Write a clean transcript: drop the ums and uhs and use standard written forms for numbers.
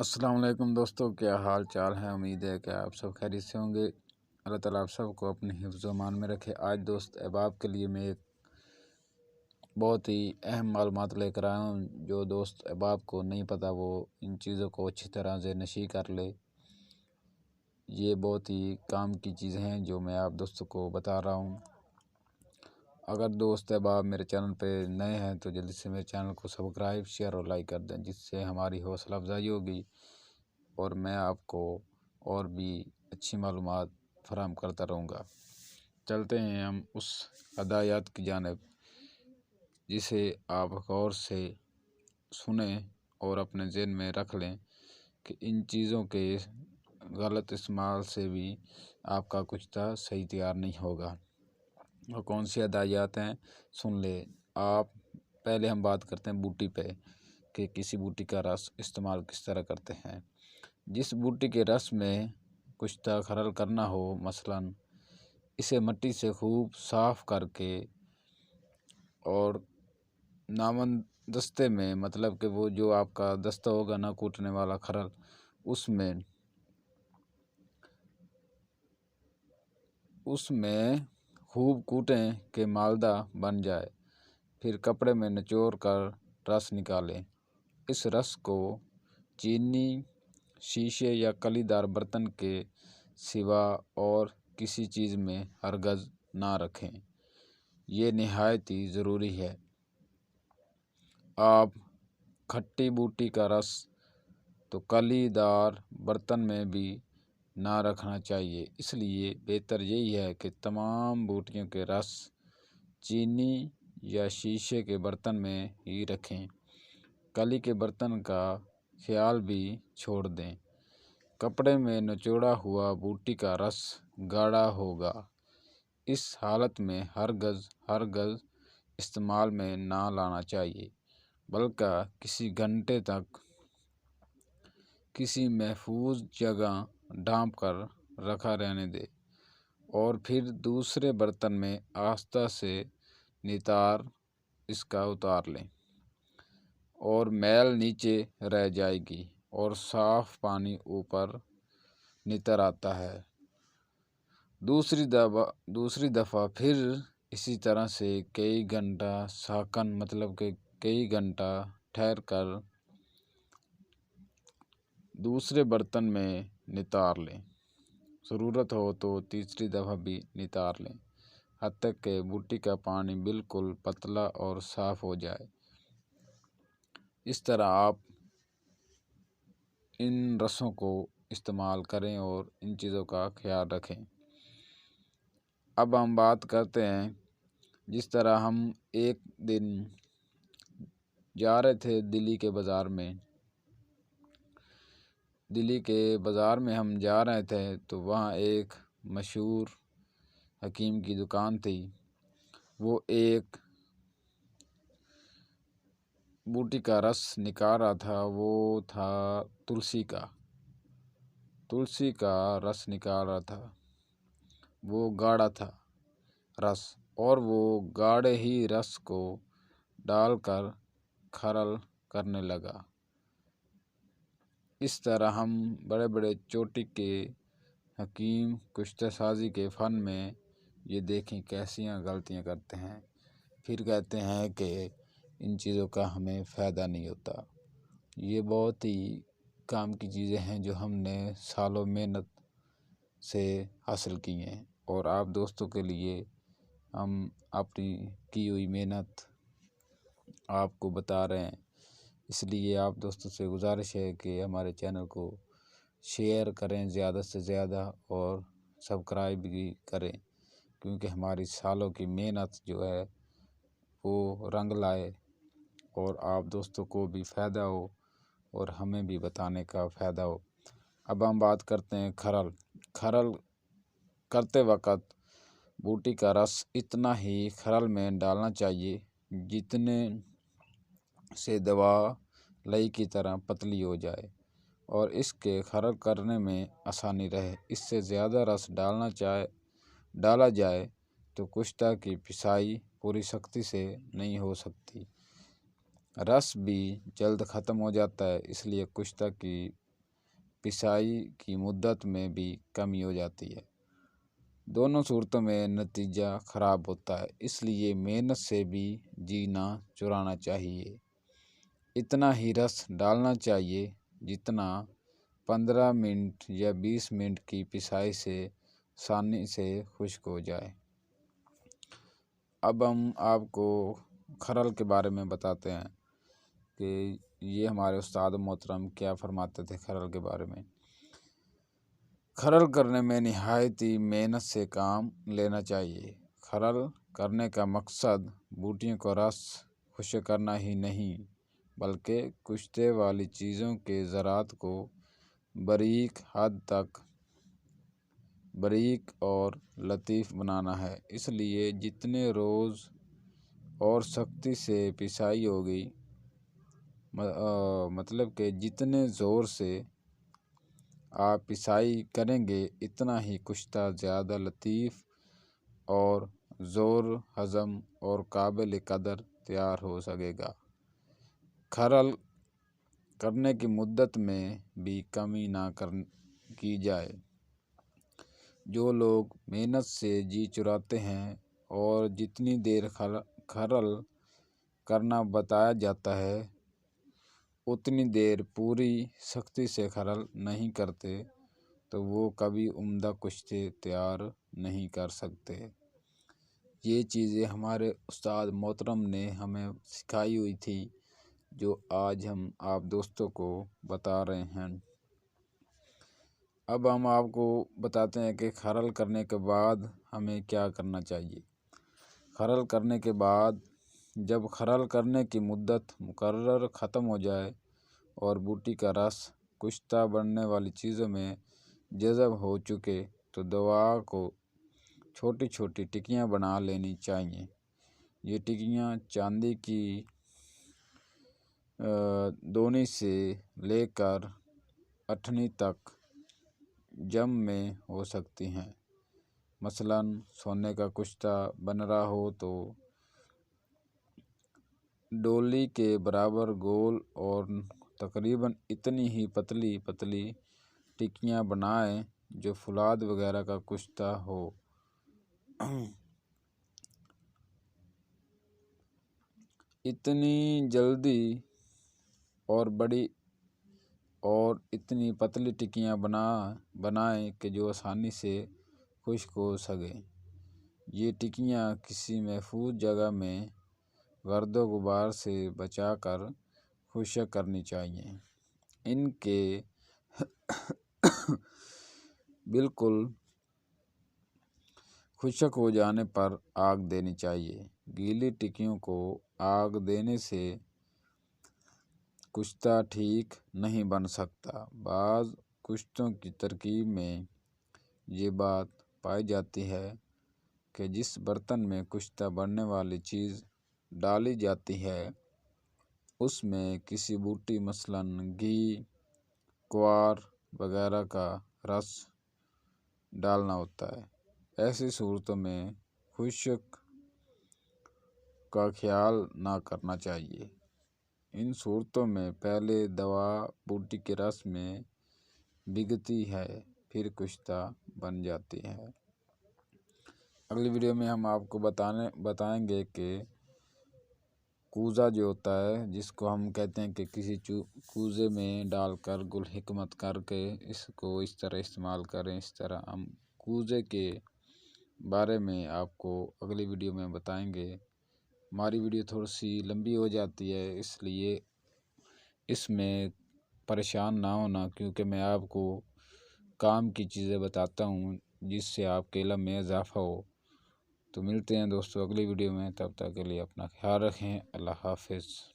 अस्सलाम वालेकुम दोस्तों, क्या हाल चाल है। उम्मीद है कि आप सब खैरियत से होंगे। अल्लाह ताला आप सबको अपने हिफ्ज़ व मान में रखे। आज दोस्त अहबाब के लिए मैं एक बहुत ही अहम मालूमात लेकर आया हूँ। जो दोस्त अहबाब को नहीं पता वो इन चीज़ों को अच्छी तरह से नशी कर ले। ये बहुत ही काम की चीज़ें हैं जो मैं आप दोस्तों को बता रहा हूँ। अगर दोस्त अहबाब मेरे चैनल पे नए हैं तो जल्दी से मेरे चैनल को सब्सक्राइब, शेयर और लाइक कर दें, जिससे हमारी हौसला अफजाई होगी और मैं आपको और भी अच्छी मालूमात फराहम करता रहूँगा। चलते हैं हम उस हदायत की जानिब, जिसे आप गौर से सुने और अपने ज़हन में रख लें कि इन चीज़ों के गलत इस्तेमाल से भी आपका कुछ सही तैयार नहीं होगा। और कौन सी हदायत हैं सुन ले आप। पहले हम बात करते हैं बूटी पे कि किसी बूटी का रस इस्तेमाल किस तरह करते हैं। जिस बूटी के रस में कुछ खरल करना हो, मसलन इसे मिट्टी से खूब साफ़ करके और नामन दस्ते में, मतलब कि वो जो आपका दस्ता होगा ना कूटने वाला खरल, उसमें खूब कूटें कि मालदा बन जाए। फिर कपड़े में निचोड़ कर रस निकालें। इस रस को चीनी, शीशे या कलीदार बर्तन के सिवा और किसी चीज़ में हरगज़ ना रखें। ये निहायत ही ज़रूरी है। आप खट्टी बूटी का रस तो कलीदार बर्तन में भी ना रखना चाहिए। इसलिए बेहतर यही है कि तमाम बूटियों के रस चीनी या शीशे के बर्तन में ही रखें। कली के बर्तन का ख्याल भी छोड़ दें। कपड़े में निचोड़ा हुआ बूटी का रस गाढ़ा होगा। इस हालत में हरगज़ इस्तेमाल में ना लाना चाहिए, बल्कि किसी घंटे तक किसी महफूज जगह ढाँप कर रखा रहने दें और फिर दूसरे बर्तन में आस्था से नितार इसका उतार लें और मैल नीचे रह जाएगी और साफ़ पानी ऊपर नितर आता है। दूसरी दफ़ा फिर इसी तरह से कई घंटा साकन, मतलब कि कई घंटा ठहर कर दूसरे बर्तन में नितार लें। ज़रूरत हो तो तीसरी दफ़ा भी नितार लें, हत्ता कि बूटी का पानी बिल्कुल पतला और साफ़ हो जाए। इस तरह आप इन रसों को इस्तेमाल करें और इन चीज़ों का ख्याल रखें। अब हम बात करते हैं, जिस तरह हम एक दिन जा रहे थे दिल्ली के बाज़ार में हम जा रहे थे तो वहाँ एक मशहूर हकीम की दुकान थी। वो एक बूटी का रस निकाल रहा था। वो था तुलसी का रस निकाल रहा था। वो गाढ़ा था रस, और वो गाढ़े ही रस को डालकर खरल करने लगा। इस तरह हम बड़े बड़े चोटी के हकीम कुश्ते साजी के फ़न में ये देखें कैसियाँ गलतियाँ करते हैं। फिर कहते हैं कि इन चीज़ों का हमें फ़ायदा नहीं होता। ये बहुत ही काम की चीज़ें हैं जो हमने सालों मेहनत से हासिल की हैं और आप दोस्तों के लिए हम अपनी की हुई मेहनत आपको बता रहे हैं। इसलिए आप दोस्तों से गुजारिश है कि हमारे चैनल को शेयर करें ज़्यादा से ज़्यादा और सब्सक्राइब भी करें, क्योंकि हमारी सालों की मेहनत जो है वो रंग लाए और आप दोस्तों को भी फ़ायदा हो और हमें भी बताने का फ़ायदा हो। अब हम बात करते हैं खरल करते वक़्त बूटी का रस इतना ही खरल में डालना चाहिए जितने से दवा लई की तरह पतली हो जाए और इसके खरल करने में आसानी रहे। इससे ज़्यादा रस डाला जाए तो कुश्ता की पिसाई पूरी सख्ती से नहीं हो सकती। रस भी जल्द ख़त्म हो जाता है, इसलिए कुश्ता की پسائی کی مدت میں بھی کمی ہو جاتی ہے۔ دونوں صورتوں میں نتیجہ خراب ہوتا ہے، اس لیے محنت سے بھی جی نہ چرانا چاہیے۔ اتنا ہی رس ڈالنا چاہیے جتنا 15 منٹ یا 20 منٹ کی پسائی سے آسانی سے خشک ہو جائے۔ اب ہم آپ کو کھرل کے بارے میں بتاتے ہیں کہ یہ ہمارے استاد محترم کیا فرماتے تھے کھرل کے بارے میں۔ کھرل کرنے میں نہایت ہی محنت سے کام لینا چاہیے۔ کھرل کرنے کا مقصد بوٹیوں کا رس خشک کرنا ہی نہیں بلکہ کشتے والی چیزوں کے ذرات کو باریک حد تک باریک اور لطیف بنانا ہے۔ اس لیے جتنے روز اور سختی سے پسائی ہوگی، مطلب کہ جتنے زور سے آپ پسائی کریں گے اتنا ہی کشتہ زیادہ لطیف اور زور ہضم اور قابل قدر تیار ہو سکے گا۔ کھرل کرنے کی مدت میں بھی کمی نہ کی جائے۔ جو لوگ محنت سے جی چراتے ہیں اور جتنی دیر کھرل کرنا بتایا جاتا ہے اتنی دیر پوری سختی سے کھرل نہیں کرتے تو وہ کبھی عمدہ کشتے تیار نہیں کر سکتے۔ یہ چیزیں ہمارے استاد محترم نے ہمیں سکھائی ہوئی تھی جو آج ہم آپ دوستوں کو بتا رہے ہیں۔ اب ہم آپ کو بتاتے ہیں کہ کھرل کرنے کے بعد ہمیں کیا کرنا چاہیے۔ کھرل کرنے کے بعد جب کھرل کرنے کی مدت مقرر ختم ہو جائے اور بوٹی کا رس کشتہ بننے والی چیزوں میں جذب ہو چکے تو دوا کو چھوٹی چھوٹی ٹکیاں بنا لینی چاہیے۔ یہ ٹکیاں چاندی کی دونی سے لے کر اٹھنی تک جم میں ہو سکتی ہیں۔ مثلاً سونے کا کشتہ بن رہا ہو تو ڈولی کے برابر گول اور تقریباً اتنی ہی پتلی پتلی ٹکیاں بنائیں جو فولاد وغیرہ کا کشتہ ہو۔ اتنی جلدی اور بڑی اور اتنی پتلی ٹکیاں بنائیں کہ جو آسانی سے خشک ہو سکیں۔ یہ ٹکیاں کسی محفوظ جگہ میں گرد و غبار سے بچا کر خشک کرنی چاہیے۔ ان کے بالکل خشک ہو جانے پر آگ دینی چاہیے۔ گیلی ٹکیوں کو آگ دینے سے کشتہ ٹھیک نہیں بن سکتا۔ بعض کشتوں کی ترکیب میں یہ بات پائی جاتی ہے کہ جس برتن میں کشتہ بننے والی چیز ڈالی جاتی ہے اس میں کسی بوٹی مثلاً گھی، کوار وغیرہ کا رس ڈالنا ہوتا ہے۔ ایسی صورتوں میں خشک کا خیال نہ کرنا چاہیے۔ ان صورتوں میں پہلے دوا بوٹی کے رس میں بھیگتی ہے پھر کشتہ بن جاتی ہے۔ اگلی ویڈیو میں ہم آپ کو بتائیں گے کہ کوزہ جو ہوتا ہے جس کو ہم کہتے ہیں کہ کسی کوزے میں ڈال کر گل حکمت کر کے اس کو اس طرح استعمال کریں، اس طرح ہم کوزے کے بارے میں آپ کو اگلی ویڈیو میں بتائیں گے۔ ہماری ویڈیو تھوڑی سی لمبی ہو جاتی ہے اس لیے اس میں پریشان نہ ہونا، کیونکہ میں آپ کو کام کی چیزیں بتاتا ہوں جس سے آپ کے علم میں اضافہ ہو۔ تو ملتے ہیں دوستو اگلی ویڈیو میں، تب تک کے لیے اپنا خیال رکھیں۔ اللہ حافظ۔